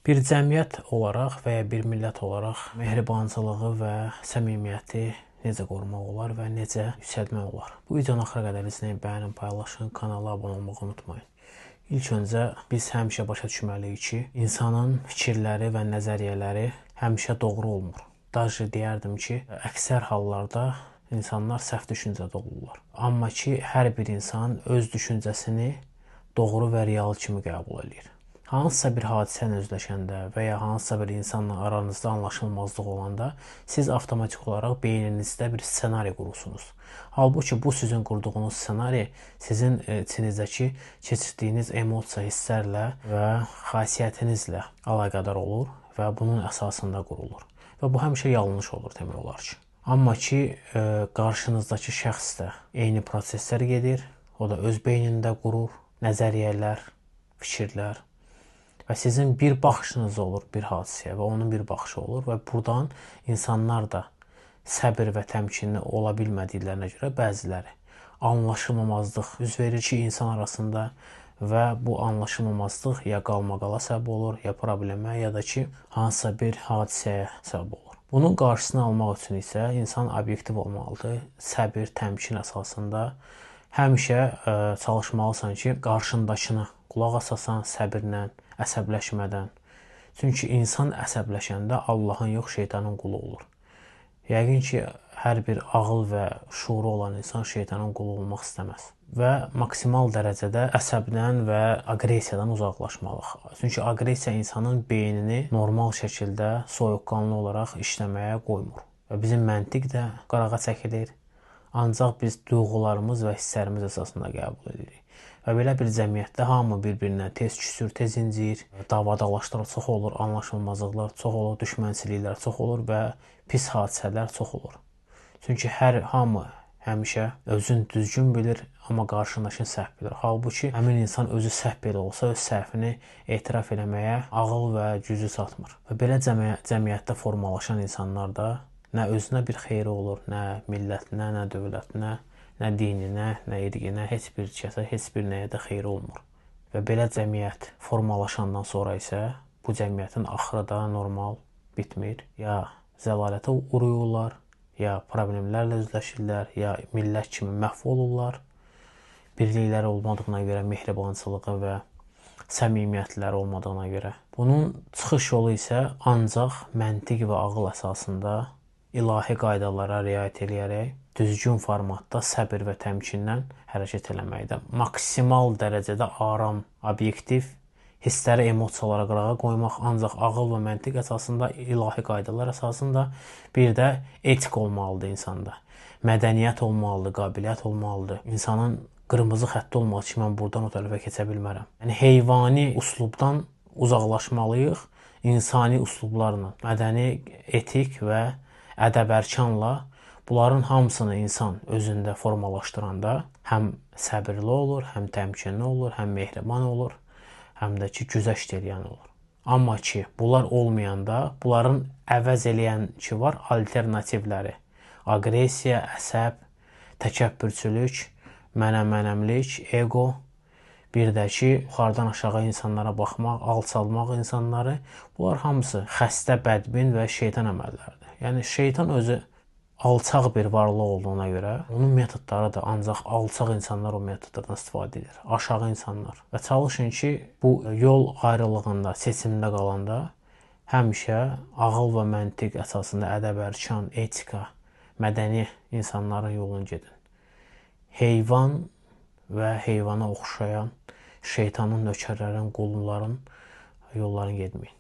Bir cəmiyyət olaraq və ya bir millət olaraq mehribançılığı və səmimiyyəti necə qorumaq olar və necə yüksəltmək olar? Bu videonu axıra qədər izləyin, bəyənin, paylaşın, kanala abunə olmağı unutmayın. İlk öncə biz həmişə başa düşməliyik ki, insanın fikirləri və nəzəriyyələri həmişə doğru olmur. Daha deyərdim ki, əksər hallarda insanlar səhv düşüncədə olurlar. Amma ki, hər bir insan öz düşüncəsini doğru və real kimi qəbul edir. Hansısa bir hadisələ üzləşəndə və ya hansısa bir insanla aranızda anlaşılmazlıq olanda siz avtomatik olaraq beyninizdə bir ssenari qurursunuz. Halbuki bu sizin qurduğunuz ssenari sizin içinizdəki keçirdiyiniz emosiya, hisslərlə və xasiyyətinizlə əlaqədar olur və bunun əsasında qurulur. Və bu həmişə yanlış olur demək olar ki. Amma ki, qarşınızdakı şəxs də eyni proseslər gedir, o da öz beynində qurur, nəzəriyyələr, fikirlər. Və sizin bir baxışınız olur bir hadisəyə və onun bir baxışı olur və buradan insanlar da səbir və təmkinli ola bilmədiklərinə görə bəziləri anlaşılmamazlıq üz verir ki, insan arasında və bu anlaşılmamazlıq ya qalmaqala səbəb olur, ya problemə, ya da ki, hansısa bir hadisəyə səbəb olur. Bunun qarşısını almaq üçün isə insan obyektiv olmalıdır. Səbir, təmkin əsasında həmişə çalışmalısan ki, qarşındakını qulaq asasan səbirlə, əsəbləşmədən. Çünki insan əsəbləşəndə Allahın yox, şeytanın qulu olur. Yəqin ki, hər bir ağıl və şuuru olan insan şeytanın qulu olmaq istəməz. Və maksimal dərəcədə əsəbdən və aqressiyadan uzaqlaşmalıyıq. Çünki aqressiya insanın beynini normal şəkildə soyuqqanlı olaraq işləməyə qoymur. Və bizim məntiq də qırağa çəkilir. Ancaq biz duyğularımız və hisslərimiz əsasında qəbul edirik. Və belə bir cəmiyyətdə hamı bir-birindən tez küsür, tez incir, davadalaşlar çox olur, anlaşılmazlıqlar çox olur, düşmənçiliklər çox olur və pis hadisələr çox olur. Çünki hamı həmişə özün düzgün bilir, amma qarşındakını səhv bilir. Halbuki həmin insan özü səhv belə olsa, öz səhvini etiraf eləməyə ağıl və gücü çatmır. Və belə cəmiyyətdə formalaşan insanlar da nə özünə bir xeyri olur, nə millətinə, nə dövlətinə, nə dininə, nə irqinə, heç bir kəsə, heç bir nəyə də xeyri olmur. Və belə cəmiyyət formalaşandan sonra isə bu cəmiyyətin axırı da normal bitmir. Ya zəlalətə uğrayırlar, ya problemlərlə üzləşirlər, ya millət kimi məhv olurlar. Birlikləri olmadığına görə, mehribançılığı və səmimiyyətləri olmadığına görə. Bunun çıxış yolu isə ancaq məntiq və ağıl əsasında ilahi qaydalara riayət edərək düzgün formatda səbir və təmkinlə hərəkət eləməkdə. Maksimal dərəcədə aram, obyektiv, hissləri, emosiyalara qırağa qoymaq ancaq ağıl və məntiq əsasında, ilahi qaydalar əsasında, bir də etik olmalıdır insanda. Mədəniyyət olmalıdır, qabiliyyət olmalıdır. İnsanın qırmızı xətti olmalıdır ki, mən buradan o tərəfə keçə bilmərəm. Yəni, heyvani üslubdan uzaqlaşmalıyıq insani üslublarla, mədəni, etik və ədəb-ərkanla. Bunların hamısını insan özündə formalaşdıranda həm səbirli olur, həm təmkinli olur, həm mehriban olur, həm də ki, güzəşt eləyən olur. Amma ki, bunlar olmayanda, bunların əvəz eləyən ki var, alternativləri. Aqressiya, əsəb, təkəbbürçülük, mənəm-mənəmlik, ego, bir də ki, yuxarıdan aşağı insanlara baxmaq, alçalmaq insanları, bunlar hamısı xəstə, bədbin və şeytan əməlləridir. Yəni, şeytan özü alçaq bir varlıq olduğuna görə onun metodları da ancaq alçaq insanlar o metodlardan istifadə edir. Aşağı insanlar. Və çalışın ki, bu yol ayrılığında, seçimdə qalanda həmişə ağıl və məntiq əsasında ədəb-ərkan, etika, mədəni insanların yolunu gedin. Heyvan və heyvana oxşayan şeytanın, nökərlərin, qulların yollarını getməyin.